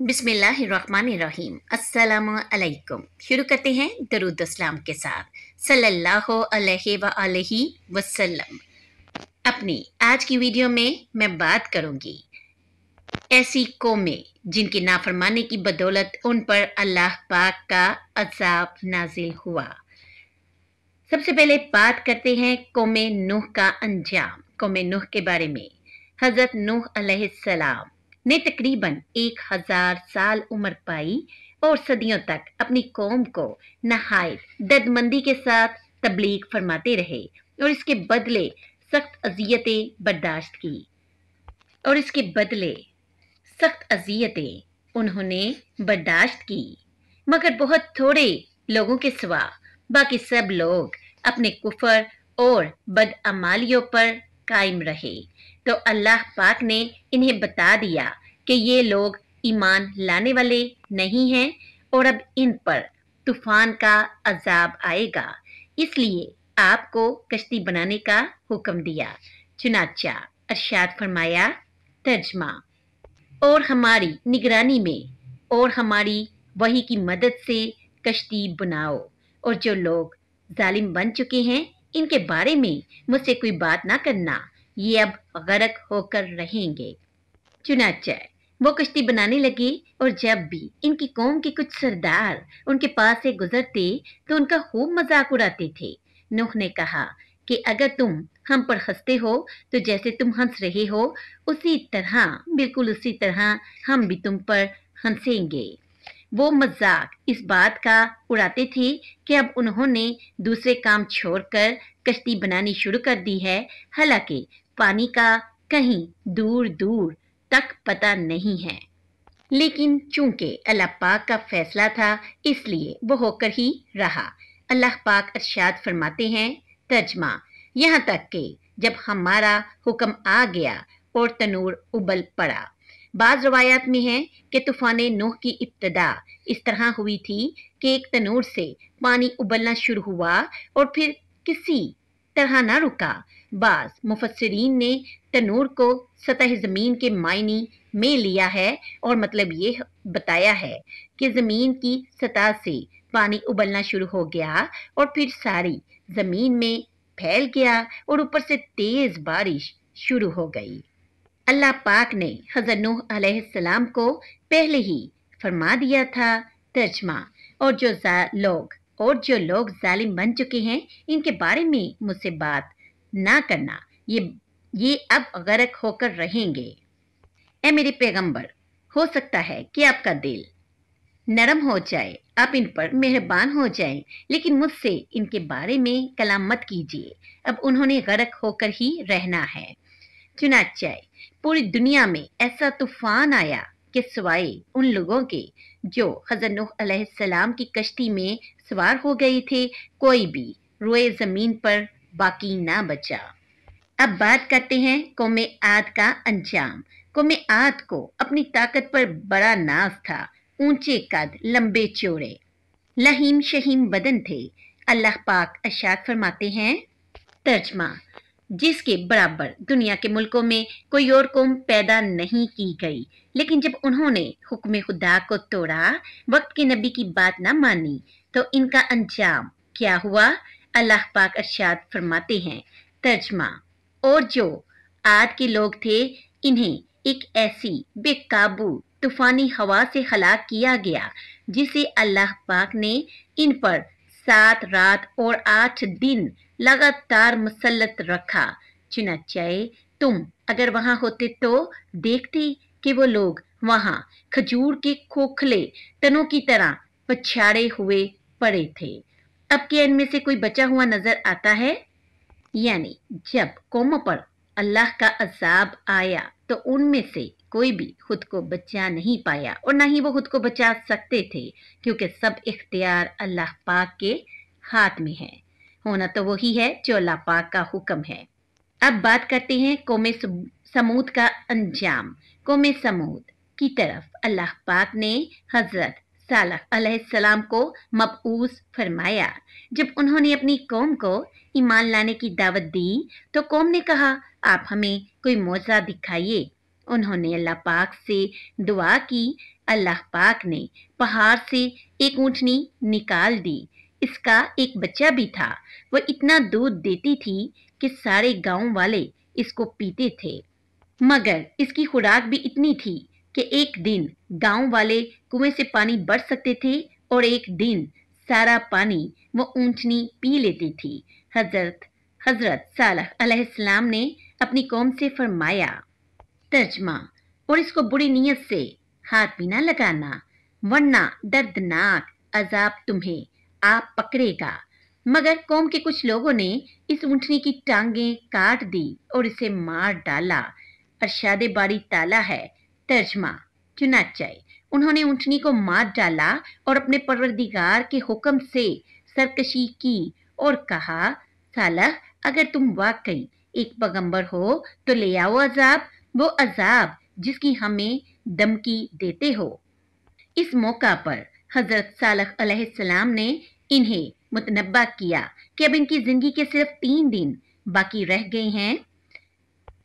बिस्मिल्लाहिर्रहमानिर्रहीम। अस्सलामु अलैकुम। शुरू करते हैं दरूद अस्सलाम के साथ। सल्लल्लाहु अलैहि व आलिहि वसल्लम। अपनी आज की वीडियो में मैं बात करूंगी ऐसी कौमें जिनकी नाफरमानी की बदौलत उन पर अल्लाह पाक का अज़ाब नाजिल हुआ। सबसे पहले बात करते हैं कौमे नूह का अंजाम। कौमे नूह के बारे में हज़रत नूह अलैहिस्सलाम ने तकरीबन 1000 साल उम्र पाई और सदियों तक अपनी कौम को नहायत दर्दमंदी के साथ तबलीग फरमाते रहे और इसके बदले सख्त अजियतें बर्दाश्त की उन्होंने बर्दाश्त की, मगर बहुत थोड़े लोगों के सिवा बाकी सब लोग अपने कुफर और बदअमालियों पर कायम रहे। तो अल्लाह पाक ने इन्हें बता दिया कि ये लोग ईमान लाने वाले नहीं हैं और अब इन पर तूफान का अजाब आएगा, इसलिए आपको कश्ती बनाने का हुक्म दिया। चुनाचा अरशाद फरमाया, तर्जमा, और हमारी निगरानी में और हमारी वही की मदद से कश्ती बनाओ, और जो लोग जालिम बन चुके हैं इनके बारे में मुझसे कोई बात ना करना, ये अब गरक होकर रहेंगे। चुनाचा वो कश्ती बनाने लगे और जब भी इनकी कौम के कुछ सरदार उनके पास से गुजरते तो उनका खूब मजाक उड़ाते थे। नूह ने कहा कि अगर तुम हम पर हंसते हो तो जैसे तुम हंस रहे हो बिल्कुल उसी तरह हम भी तुम पर हंसेंगे। वो मजाक इस बात का उड़ाते थे कि अब उन्होंने दूसरे काम छोड़कर कश्ती बनानी शुरू कर दी है, हालांकि पानी का कहीं दूर दूर तक पता नहीं है, लेकिन चूंकि अल्लाह पाक का फैसला था इसलिए वो होकर ही रहा। अल्लाह पाक इरशाद फरमाते हैं, तर्जमा, यहाँ तक कि जब हमारा हुक्म आ गया और तनूर उबल पड़ा। बाज रवायात में है कि तूफान नूह की इब्तदा इस तरह हुई थी कि एक तनूर से पानी उबलना शुरू हुआ और फिर किसी तरह ना रुका। बाज मुफस्सिरीन ने तनूर को सतह ज़मीन के मायने में लिया है और मतलब ये बताया है कि ज़मीन की सतह से पानी उबलना शुरू हो गया और फिर सारी ज़मीन में फैल गया और ऊपर से तेज़ बारिश शुरू हो गई। अल्लाह पाक ने हज़रत नूह अलैहिस्सलाम को पहले ही फरमा दिया था, तर्जमा, और जो लोग जालिम बन चुके हैं इनके बारे में मुझसे बात ना करना, ये अब गरक होकर रहेंगे। ए मेरे पैगंबर, हो सकता है कि आपका दिल नरम हो जाए, आप इन पर मेहरबान हो जाएं, लेकिन मुझसे इनके बारे में कलाम मत कीजिए, अब उन्होंने गरक होकर ही रहना है। चुनाचे पूरी दुनिया में ऐसा तूफान आया कि सिवाय उन लोगों के जो हज़रत नूह अलैहिस्सलाम की कश्ती में सवार हो गए थे, कोई भी रोए ज़मीन पर बाकी ना बचा। अब बात करते हैं कौमे आद का अंजाम। कौमे आद को अपनी ताकत पर बड़ा नाज था। ऊंचे कद, लंबे चौड़े, लहीम शहीम बदन थे। अल्लाह पाक इरशाद फरमाते हैं, तर्जमा, जिसके बराबर दुनिया के मुल्कों में कोई और कौम पैदा नहीं की गई, लेकिन जब उन्होंने हुक्म खुदा को तोड़ा, वक्त के नबी की बात ना मानी, तो इनका अंजाम क्या हुआ। अल्लाह पाक इरशाद फरमाते हैं, तर्जमा, और जो आद के लोग थे इन्हें एक ऐसी बेकाबू तूफानी हवा से हलाक किया गया जिसे अल्लाह पाक ने इन पर 7 रात और 8 दिन लगातार मुसल्लत रखा। चुनाचे तुम अगर वहां होते तो देखते कि वो लोग वहां खजूर के खोखले तनों की तरह पछाड़े हुए पड़े थे। अब क्या इनमें से कोई बचा हुआ नजर आता है? यानी जब कौमों पर अल्लाह का अजाब आया तो उनमें से कोई भी खुद को बचा नहीं पाया और ना ही वो खुद को बचा सकते थे, क्योंकि सब इख्तियार अल्लाह पाक के हाथ में है। होना तो वही है जो अल्लाह पाक का हुक्म है। अब बात करते हैं कौमे समूद का अंजाम। कौमे समूद की तरफ अल्लाह पाक ने हजरत सालह अलैहिस्सलाम को मबऊस फरमाया। जब उन्होंने अपनी कौम को ईमान लाने की दावत दी तो कौम ने कहा, आप हमें कोई मौजज़ा दिखाइए। उन्होंने अल्लाह पाक से दुआ की अल्लाह पाक ने पहाड़ से एक ऊँटनी निकाल दी। इसका एक बच्चा भी था। वह इतना दूध देती थी कि सारे गांव वाले इसको पीते थे, मगर इसकी खुराक भी इतनी थी कि एक दिन गांव वाले कुएं से पानी भर सकते थे और एक दिन सारा पानी वो ऊँटनी पी लेती थी। हजरत सालह अलैहिस्सलाम ने अपनी कौम से फरमाया, तर्जमा, और इसको बुरी नीयत से हाथ भी ना लगाना, वरना दर्दनाक अजाब तुम्हें आप पकड़ेगा। मगर कौम के कुछ लोगों ने इस ऊँटनी की टांगें काट दी और इसे मार डाला। अरशाद बारी ताला है, तर्जमा, चुनाचे उन्होंने ऊँटनी को मार डाला और अपने परवरदिगार के हुक्म से सरकशी की और कहा, सालह, अगर तुम वाकई एक पैगंबर हो तो ले आओ अजाब, वो अजाब जिसकी हमें धमकी देते हो। इस मौका पर हजरत सालह अलैहिस्सलाम ने इन्हें मुतनब्बा किया कि अब इनकी जिंदगी के सिर्फ 3 दिन बाकी रह गए हैं,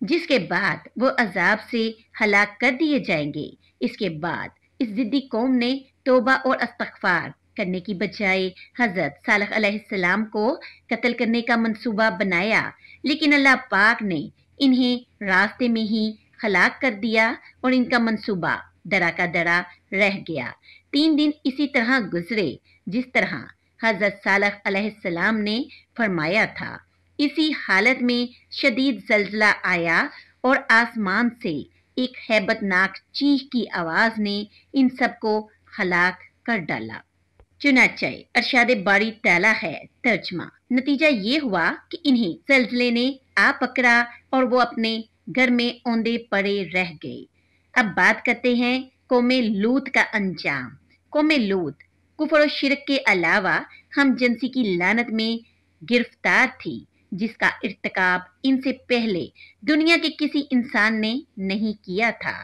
जिसके बाद वो अजाब से हलाक कर दिए जाएंगे। इसके बाद इस जिद्दी कौम ने तौबा और इस्तग़फ़ार करने की बजाय हजरत सालह अलैहिस्सलाम को कत्ल करने का मंसूबा बनाया, लेकिन अल्लाह पाक ने इन्हें रास्ते में ही हलाक कर दिया और इनका मंसूबा दरा का दरा रह गया। 3 दिन इसी तरह गुजरे जिस तरह हजरत सालह अलैहिस्सलाम ने फरमाया था। इसी हालत में शदीद जल्जला आया और आसमान से एक हैबतनाक चीख की आवाज ने इन सबको हलाक कर डाला। चुनाचे अरशाद बारी ताला है, तर्जमा, नतीजा ये हुआ कि इन्हें जल्जले ने आ पकड़ा और वो अपने घर में औंधे पड़े रह गए। अब बात करते हैं कौमे लूत का अंजाम। कौमे लूत कुफर और शिरक के अलावा हम जिनसी की लानत में गिरफ्तार थी, जिसका इर्तिकाब इनसे पहले दुनिया के किसी इंसान ने नहीं किया था।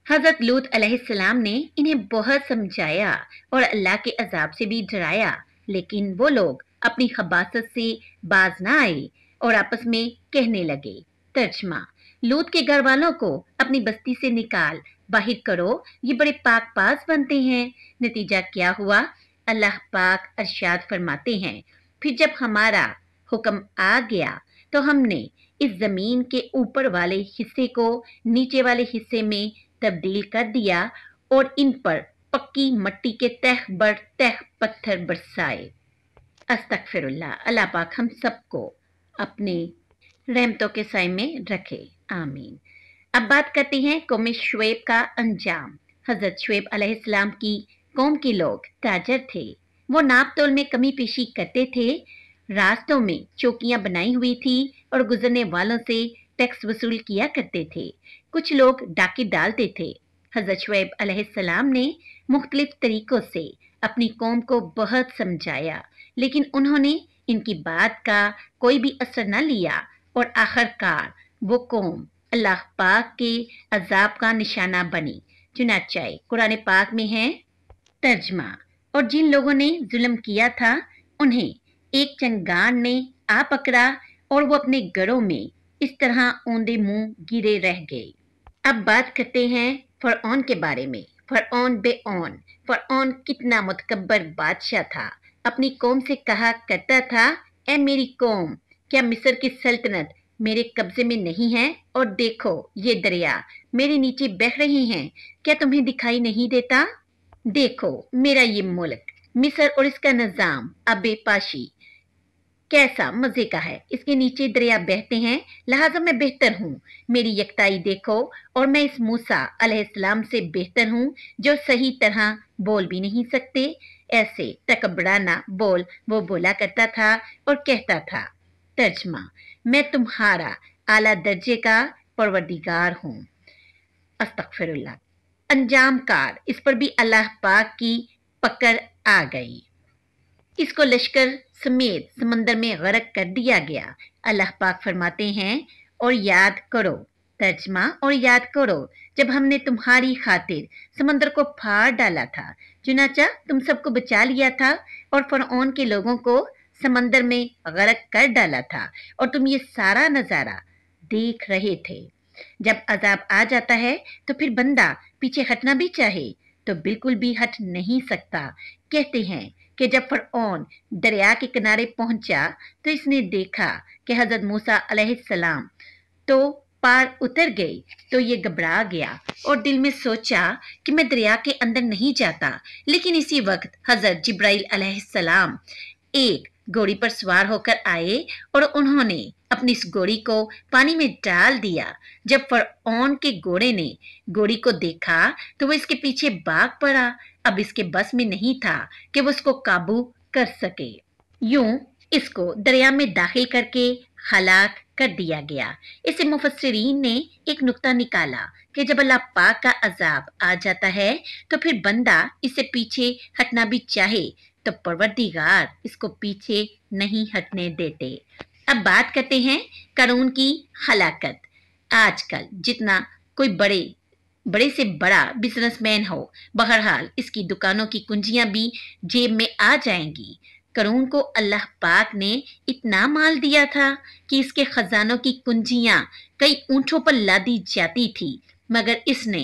हजरत लूत अलैहिस्सलाम ने इन्हें बहुत समझाया और अल्लाह के अजाब से भी डराया, लेकिन वो लोग अपनी खबासत से बाज ना आए और आपस में कहने लगे, तर्जमा, लूत के घर वालों को अपनी बस्ती से निकाल बाहर करो, ये बड़े पाक पास बनते हैं। नतीजा क्या हुआ? अल्लाह पाक अरशाद फरमाते हैं, फिर जब हमारा हुक्म आ गया तो हमने इस जमीन के ऊपर वाले हिस्से को नीचे वाले हिस्से में तब्दील कर दिया और इन पर पक्की मट्टी के तह बर तह पत्थर बरसाए। अस्तगफिरुल्लाह। अल्लाह पाक हम सबको अपने रहमतों के साए में रखे, आमीन। अब बात करते हैं कौम शुएब का अंजाम। हजरत शुएब अलैहिस्सलाम की कौम के लोग ताजर थे। वो नाप तोल में कमी पेशी करते थे। रास्तों में चौकियां बनाई हुई थी और गुजरने वालों से टैक्स वसूल किया करते थे। कुछ लोग डाके डालते थे। हजरत शुएब अलैहिस्सलाम ने मुख्तलिफ तरीकों से अपनी कौम को बहुत समझाया, लेकिन उन्होंने इनकी बात का कोई भी असर न लिया और आखिरकार वो कौम अल्लाह पाक के अजाब का निशाना बनी। चुनाचे कुरान पाक में है, तर्जमा, और जिन लोगों ने जुल्म किया था उन्हें एक चंगान ने आ पकड़ा और वो अपने घरों में इस तरह औंधे मुंह गिरे रह गए। अब बात करते हैं फरऔन के बारे में। फरऔन बेऔन। फरऔन कितना मुतकब्बर बादशाह था। अपनी कौम से कहा करता था, ए मेरी कौम, क्या मिस्र की सल्तनत मेरे कब्जे में नहीं है? और देखो ये दरिया मेरे नीचे बह रहे हैं, क्या तुम्हें दिखाई नहीं देता? देखो मेरा ये मुल्क मिस्र और इसका निजाम अबे पाशी कैसा मजे का है। इसके नीचे दरिया बहते हैं, लिहाजा मैं बेहतर हूँ। मेरी यकताई देखो और मैं इस मूसा अलैहिस्सलाम से बेहतर हूँ जो सही तरह बोल भी नहीं सकते। ऐसे तकबराना बोल वो बोला करता था और कहता था, तर्जमा, मैं तुम्हारा आला दर्जे का परवरदिगार हूँ। अस्तगफिरुल्लाह। अंजाम कार, इस पर भी अल्लाह पाक की पकड़ आ गई। इसको लश्कर समेत समंदर में गर्क कर दिया गया। अल्लाह पाक फरमाते हैं, और याद करो, तर्जमा, और याद करो जब हमने तुम्हारी खातिर समंदर को फाड़ डाला था, चुनाचा तुम सबको बचा लिया था और फरऔन के लोगों को समंदर में गर्क कर डाला था और तुम ये सारा नजारा देख रहे थे। जब अजाब आ जाता है तो फिर बंदा पीछे हटना भी चाहे तो बिल्कुल भी हट नहीं सकता। कहते हैं कि जब फरऔन दरिया के किनारे पहुंचा तो इसने देखा कि हजरत मूसा अलैहिस्सलाम तो पार उतर गए, तो ये घबरा गया और दिल में सोचा कि मैं दरिया के अंदर नहीं जाता। लेकिन इसी वक्त हजरत जिब्राइल अलैहिस्सलाम एक घोड़ी पर सवार होकर आए और उन्होंने अपनी इस घोड़ी को पानी में डाल दिया। जब फरऔन के घोड़े ने घोड़ी को देखा तो वो इसके पीछे भाग पड़ा। अब इसके बस में नहीं था कि वो उसको काबू कर सके। यूं इसको दरिया में दाखिल करके हलाक कर दिया गया। इसे मुफस्सिरीन ने एक नुक्ता निकाला कि जब अल्लाह पाक का अजाब आ जाता है तो फिर बंदा इससे पीछे हटना भी चाहे तो परवरदिगार इसको पीछे नहीं हटने देते। अब बात करते हैं कारून की हलाकत। आजकल जितना कोई बड़े से बड़ा बिजनेसमैन हो, बहरहाल इसकी दुकानों की कुंजियां भी जेब में आ जाएंगी। करून को अल्लाह पाक ने इतना माल दिया था कि इसके खजानों की कुंजियां कई ऊंटों पर लादी जाती थी, मगर इसने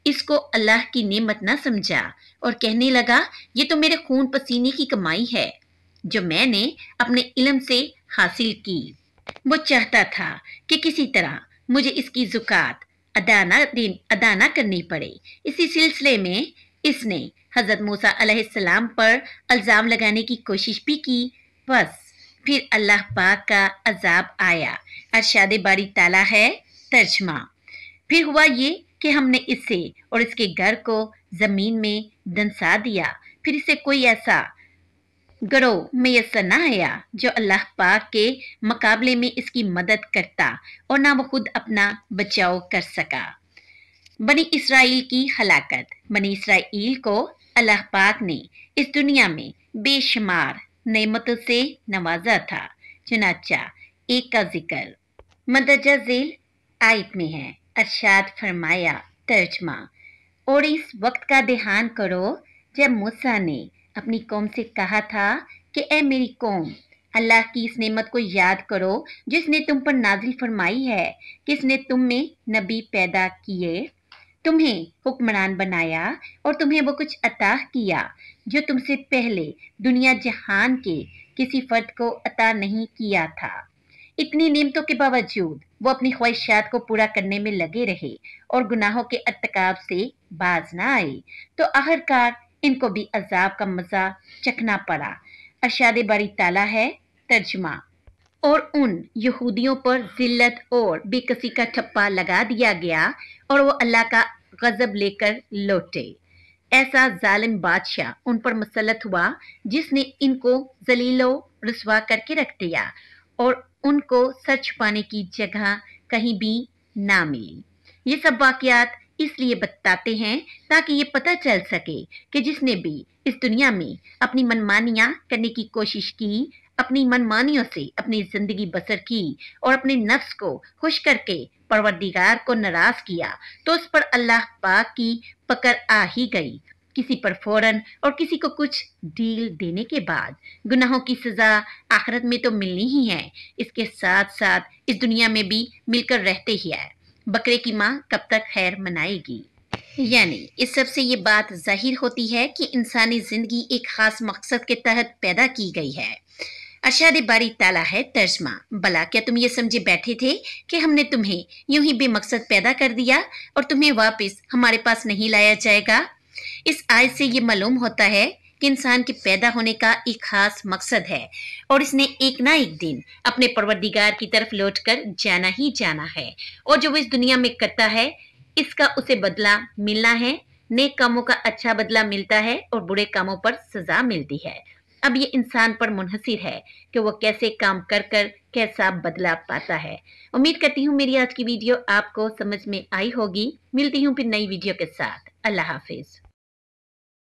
इसको अल्लाह की नेमत ना समझा और कहने लगा ये तो मेरे खून पसीने की कमाई है जो मैंने अपने इल्म से हासिल की। वो चाहता था कि किसी तरह मुझे इसकी ज़ुकात अदा ना करनी पड़े। इसी सिलसिले में इसने हजरत मूसा अलैहिस्सलाम पर इल्जाम लगाने की कोशिश भी की। बस फिर अल्लाह पाक का अजाब आया। अरशाद बारी ताला है तर्जमा। फिर हुआ ये कि हमने इसे और इसके घर को जमीन में दंसा दिया। फिर इसे कोई ऐसा गरोह मैसर न आया जो अल्लाह पाक के मुकाबले में इसकी मदद करता और ना वो खुद अपना बचाव कर सका। बनी इसराइल की हलाकत। बनी इसराइल को अल्लाह पाक ने इस दुनिया में बेशुमार नेमतों से नवाजा था। चुनाचा एक का जिक्र मदरजा झेल आयत में है। अरशाद फरमाया तर्जमा। और इस वक्त का ध्यान करो जब मूसा ने अपनी कौम से कहा था कि ए मेरी कौम, अल्लाह की इस नेमत को याद करो जिसने तुम पर नाजिल फरमाई है, किसने तुम में नबी पैदा किए, तुम्हें हुक्मरान बनाया और तुम्हें वो कुछ अता किया जो तुमसे पहले दुनिया जहान के किसी फर्द को अता नहीं किया था। इतनी नेमतों के बावजूद वो अपनी ख्वाहिशात को पूरा करने में लगे रहे और गुनाहों के अर्तकाब से बाज ना आए, तो आखिरकार इनको भी अजाब का मजा चखना पड़ा। अरशाद बारी ताला है तर्जुमा। और उन यहूदियों पर जिल्लत और बेकसी का ठप्पा लगा दिया गया और वो अल्लाह का गजब लेकर लौटे। ऐसा जालिम बादशाह उन पर मुसल्लत हुआ जिसने इनको जलीलो रुसवा करके रख दिया और उनको सर छुपाने की जगह कहीं भी ना मिली। ये सब वाकयात इसलिए बताते हैं ताकि ये पता चल सके कि जिसने भी इस दुनिया में अपनी मनमानियां करने की कोशिश की, अपनी मनमानियों से अपनी जिंदगी बसर की और अपने नफ्स को खुश करके परवरदिगार को नाराज किया, तो उस पर अल्लाह पाक की पकड़ आ ही गई। किसी पर फौरन और किसी को कुछ डील देने के बाद गुनाहों की सजा आखिरत में तो मिलनी ही है, इसके साथ साथ इस दुनिया में भी मिलकर रहते ही है। बकरे की माँ कब तक खैर मनाएगी। यानी इस सब से ये बात जाहिर होती है कि इंसानी जिंदगी एक खास मकसद के तहत पैदा की गई है। अरशाद बारी ताला है तर्जमा। भला क्या तुम ये समझे बैठे थे कि हमने तुम्हें यूं ही बेमकसद पैदा कर दिया और तुम्हें वापस हमारे पास नहीं लाया जाएगा। इस आयत से ये मालूम होता है कि इंसान के पैदा होने का एक खास मकसद है और इसने एक ना एक दिन अपने परवरदिगार की तरफ लौटकर जाना ही जाना है, और जो वो इस दुनिया में करता है इसका उसे बदला मिलना है। नेक कामों का अच्छा बदला मिलता है और बुरे कामों पर सजा मिलती है। अब ये इंसान पर मुनहसिर है कि वो कैसे काम कर कर कैसा बदला पाता है। उम्मीद करती हूँ मेरी आज की वीडियो आपको समझ में आई होगी। मिलती हूँ फिर नई वीडियो के साथ। अल्लाह हाफिज।